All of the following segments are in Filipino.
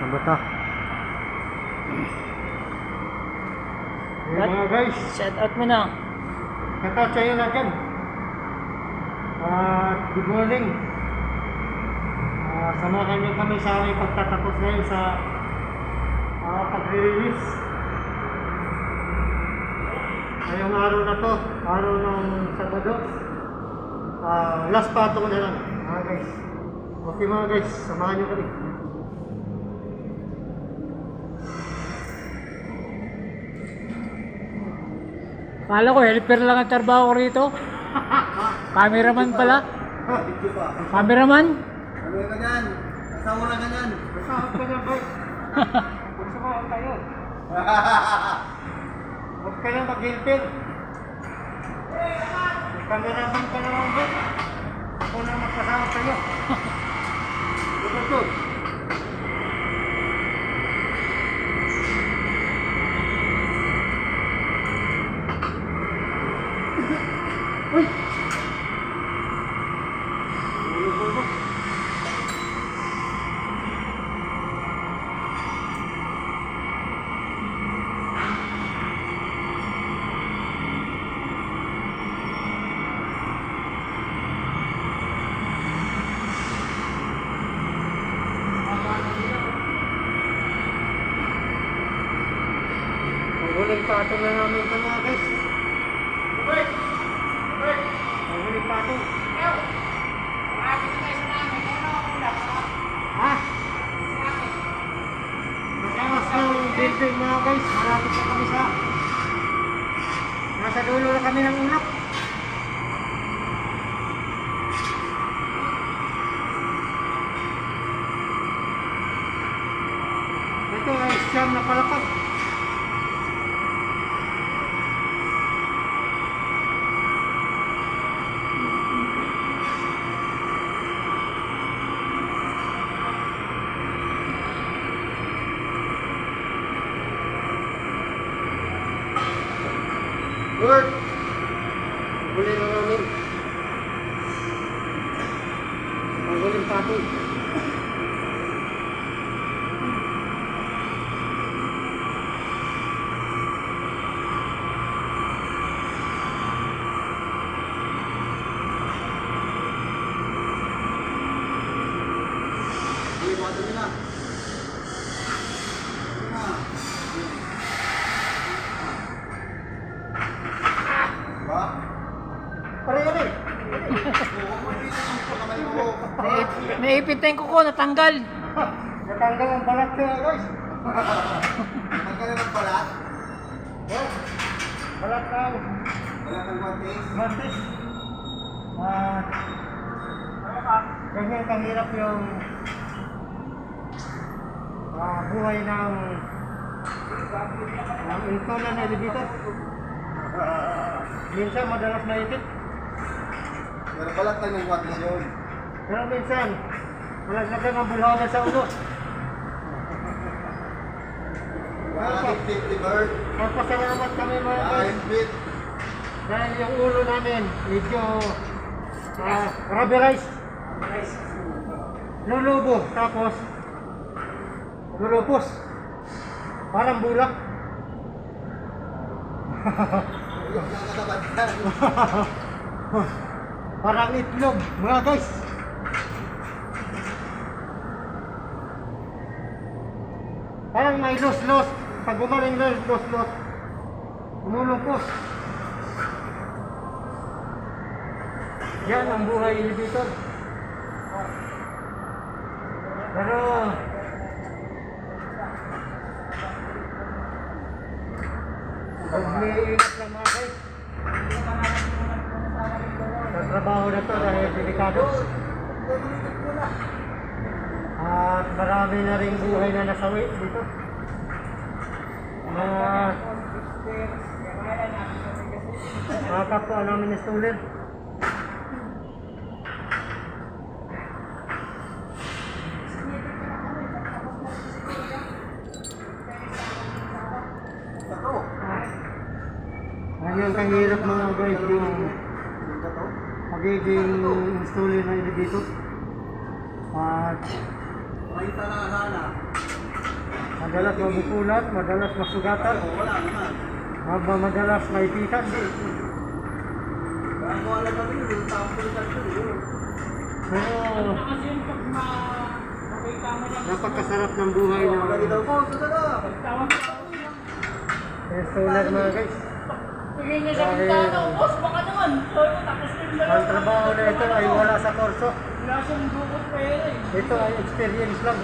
Nabata. Hey, mga guys, Shout out mo na. shout out sa inyo na dyan. Good morning. Samahan niyo kami sa aming pagtatapos ngayon sa pag-release. Ngayong araw na to, araw ng Sabado. Last patong na lang, mga guys. Okay mga guys, samahan niyo kami. Kala ko helper lang ang trabaho ko rito. Cameraman pala. Cameraman? Ano ka dyan? Asawa na ka dyan? Masahod ka na ba? Magsamahan tayo. Huwag ka na mag-hilpin. May cameraman ka naman ba? Ako na magkasama tayo. Ito. Uy! Huling patong na namin ito mga guys. Huling patong. Ha? Nakawas ng building mga guys. Marapit na kami sa nasa dulo na kami ng ulap. Ito ay siyam na palapag. Lord, huli na namin. Ang huling patong. Hindi, bato nyo na. Ba? Pare yan eh. Oo, hindi naman po kamay mo. Naipit ko natanggal. Natanggal ang balat ko guys. Magkala ng balat? Oh, balat ng Balat ng guantes? mantis. Ganyan kahirap yung buhay ng intolan na elevator. Minsan madalas naipit. Pero balat lang ng guantes yun. Pero minsan, malaglagan ang bulhawan sa ulo. Bakit 50 bird? Magpasalamat kami mga guys. Iron bit. Dahil yung ulo namin, medyo rubberized. Lulubo, tapos lulubos. Parang bulak. Yung kakatabat ka. Parang itlog, mga guys. Parang may los-los. Pag gumaling na los-los, umulungkos. Yan ang buhay elevator. Pero mag-iingat lang mga guys sa trabaho na to dahil delikado. At marami na rin buhay na nasawi dito. Mga kapwa namin installer. Ganyan kahirap mga guys yung magiging installer na elevator. At Makita na sana. Madalas mabukulat, madalas masugatan, Wala naman. madalas maipitan. Ang wala kami, yung sample ka yun. Pero Kasi yung pag makita mo lang. napakasarap ng buhay Lagi daw ng po, susunod na. Tawag ka. installer mga guys. Tingin niya sa Dahil- bintana, boss, baka naman. Tapos yung dalawa. Ang trabaho na ito ay wala sa kurso. Wala siyang dukot pera eh. Ito ay experience lang.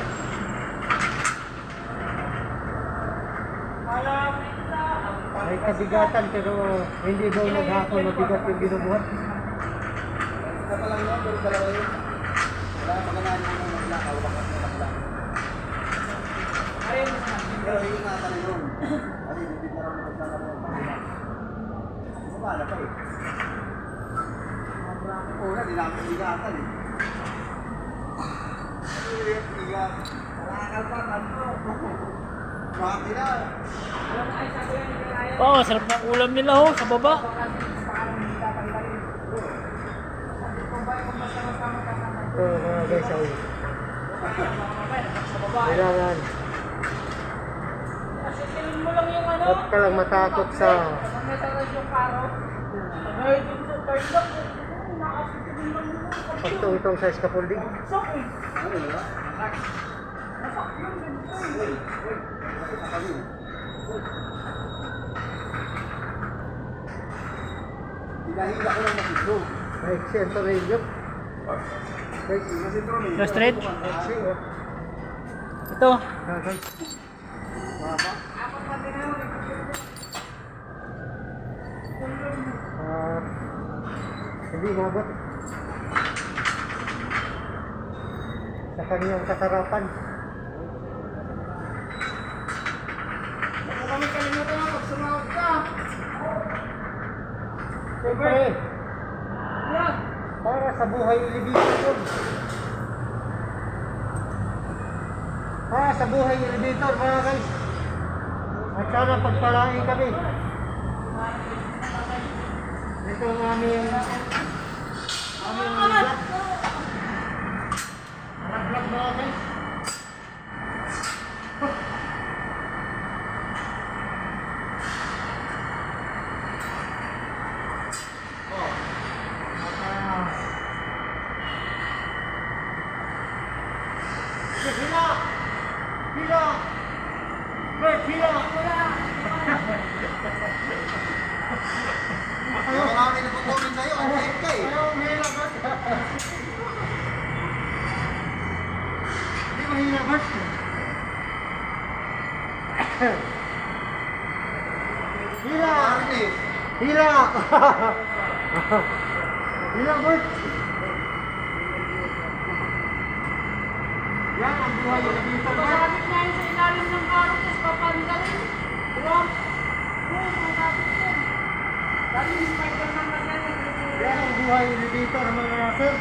Malapit na. May kabigatan pero hindi daw maghapon mabigat yung binubuhat. Isa pa lang yun, pero dalawa yun. Wala pa ganaan yung mga maglakaw, bakas na lang. Ayun. Pero iingatan na yun. Kasi hindi na rin maglakaw ng pagkakas. Bumala pa eh. Una, di namin ingatan eh. Iingat. Nakakal pa, kanto. Bakit na? Oo, sarap ng ulam nila ho, sa baba. Ito mga guys ay kailangan Asisilin mo lang yung ano. huwag ka lang matakot sa Pag nasaras yung karo. Ay, dun sa third lock. Nakasisilin lang mo. pagtungtong sa scaffolding. Sok eh. Ano yun? Nasak yun, ganito eh. Hinahila ko lang masito. Ay, siyento na yun. Guys, Masito rin. Go straight. kasi oh. Ito. Guys, Mama. ah, hindi mabot. Sa kanyang kasarapan. Baka kami kalimutan na pag sumawag ka. Siyempre, Yeah. para sa buhay elevator yun. Para sa buhay elevator mga guys. At sana pagpalain kami. Ito ang aming vlog. Ang vlog mga guys. Hila! Hila! Bert, hila! Ayaw ka namin nagpo-comment sa'yo. Ang type ka eh. Ayaw, hila, Bert! Hindi mahila, Bert! Hila! Arnis. Hila! Hila, Bert! Yan ang buhay na dito, Bert! Masabit na yun sa ilalim ng karo, tapos papandalin. Diba? Oo, masabit yun. Dali yung Spider-Man na yan. Yan ang buhay na dito ng mga sir.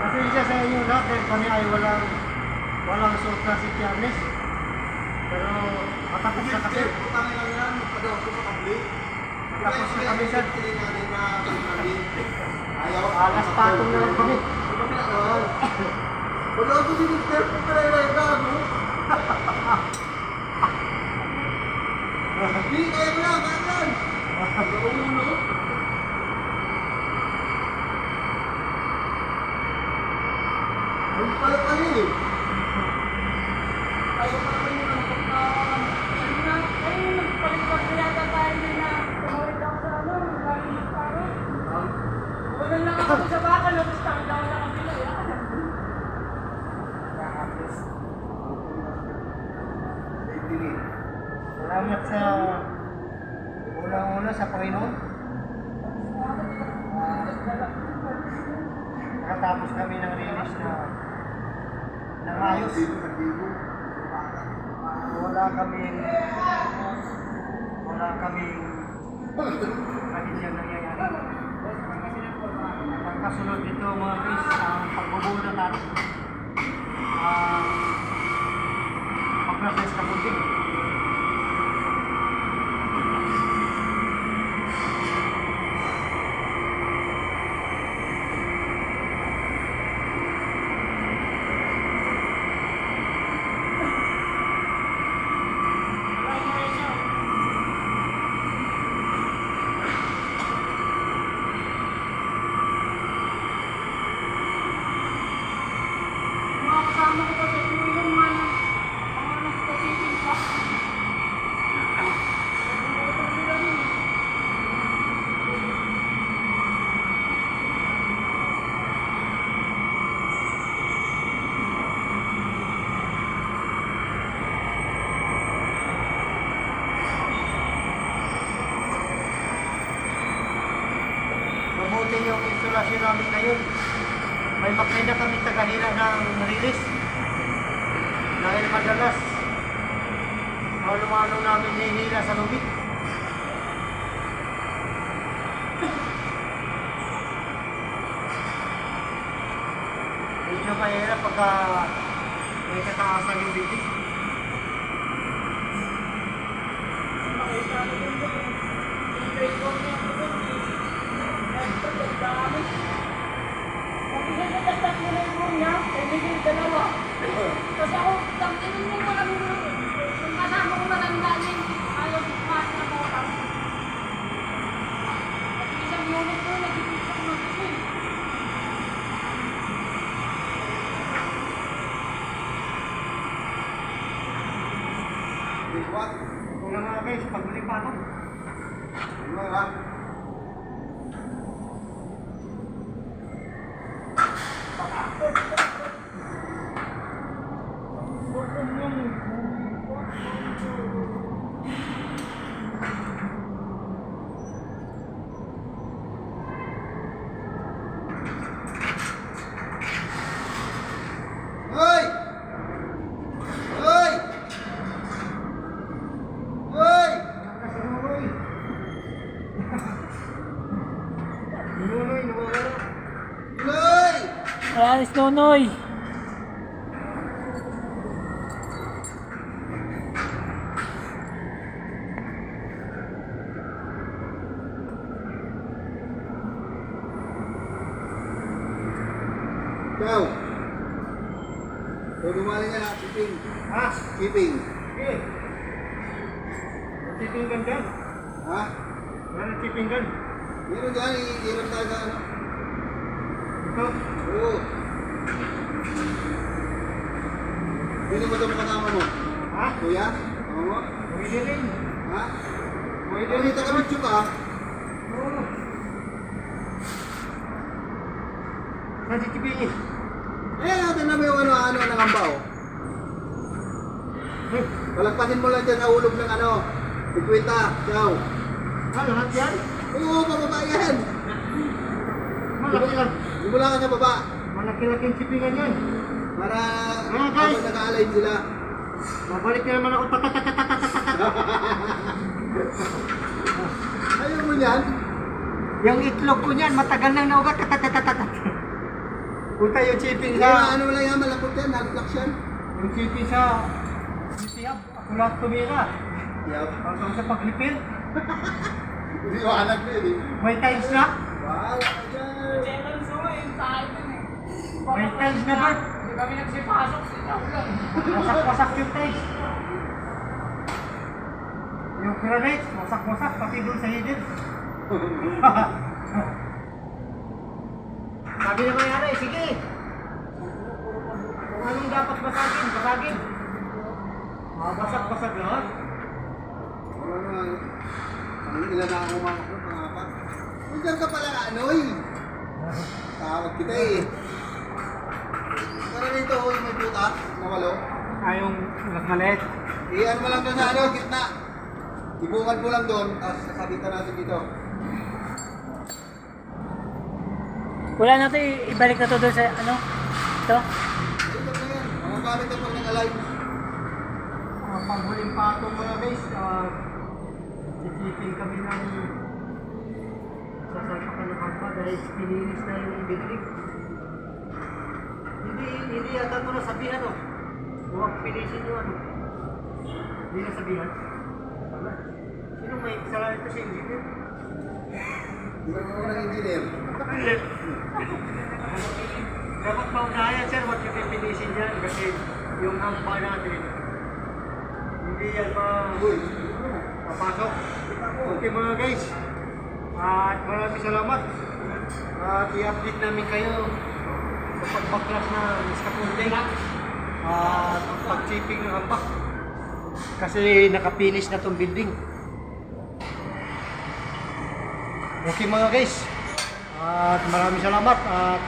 Pasensya sa inyo lahat dahil kami ay walang suot na si Charles. Pero matapos na kasi. Putangin lang yan. Magpadaw ko sa kabli. Tapos na kami, sir. Ayaw. Alas patong na lang kami. Wala ako si Mr. Putrera. Hindi, kaya mo lang. Kaya yan. Ulo. Ay, pala kali eh. Ayaw ka pa rin ang Ayun, nagpalipas na yata tayo din na tumawid ako sa ano, galing ng karo. Wala lang ako sa baka, tapos tangdaw na kabila. Salamat sa unang-una sa Panginoon. Nakatapos kami ng release na ayos. Wala kaming kahilyang nangyayari. Ang kasunod dito mga guys, ang pagbubunot at pag-process ka buti. yung instalasyon namin ngayon. May makina kami tagahila ng release. Dahil madalas, lumano namin hihila sa lubid. Medyo mahirap pagka may kataasan yung building. Nakita ko yun doon. Yung grade 1 niya ako doon. Ang dami. Pag isa na dastas mo na yung room niya, ay bigay dalawa. Tapos ako, tangkinin mo maraming room. Yung kasama ko matanda niya, ayaw pumas na mga tao. At isang unit ko, nagpipitok ng gising. What? Kung na mga guys, paglipatan. Ano ba? Hoy! Hoy! Hoy! Nunoy, nawawala. Hoy! Alis Nonoy. Ikaw. So, gumaling ka na, keeping. Ha? Keeping. Okay. Tipinggan dyan. Ha? Wala na tipinggan. Meron dyan, iirap tayo sa ano. Ito. Oo. Sino ba ito kasama mo? Ha? Kuya? Tama mo? Pwede rin. Ha? Pwede rin. Pagkita kami tsuka. Oo. Saan si tipingin? Eh, natin na mo yung ano ng ambaw. Palagpasin mo lang dyan sa ulog ng ano. 50. Ciao. Lahat yan? Oo, pababa yan. Malaki lang. Simula ka sa baba. Malaki-laking tipingan yan. Para Mga guys. habang nag-aalign sila. Babalik na naman ako. Ayaw mo yan? Yung itlog ko niyan, matagal nang naugat. Punta yung chipping Kaya sa... ano lang yan, malapot yan, nag-flux yan. Yung chipping sa... Sisiyap. Ako lahat tumira. Yup. Hanggang sa paglipir. Hindi ko anak ko yun eh. May tiles na. Wow, dyan. Kailan so, yung tayo dun eh. May tiles na ba? Hindi kami nagsipasok sa lang. Wasak-wasak yung tiles. Yung granite, wasak-wasak. Pati doon sa hidden. Sabi na mayari, sige. Kung anong dapat basagin, basagin. Basag-basag lahat. Wala naman. Ang ilan na ako umamak ko, pangapat. Nandiyan ka pala, Anoy. Tawag kita eh. Para rito, oh, yung may puta, na walo. Yung maliit. Iyan mo lang doon sa ano, gitna. Ibungan mo lang doon, tapos sasabitan natin dito. Wala na ito, ibalik na ito doon sa ano? Ito? Dito na yan. Mga gamit na pag nag-align. Panghuling patong mga guys, titipin kami ng sasalpakan ng hampa dahil pinilis na yung building. Hindi yata ito nasabihan o. Huwag pinisin yung ano. Hindi nasabihan. Wala. Sino may kasalanan ito si engineer? Di ba mo ng engineer? Dapat maunayan sir, huwag yung pipinisin yan kasi yung hampa natin hindi yan mapasok. Okay mga guys, at maraming salamat at i-update namin kayo sa pagbaklas na scaffolding at pag-chipping ng hampa kasi nakapinis na tong building. Okay mga guys, at maraming salamat at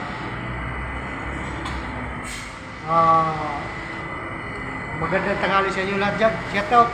magandang tanghali sa inyo lahat dyan. Shout out!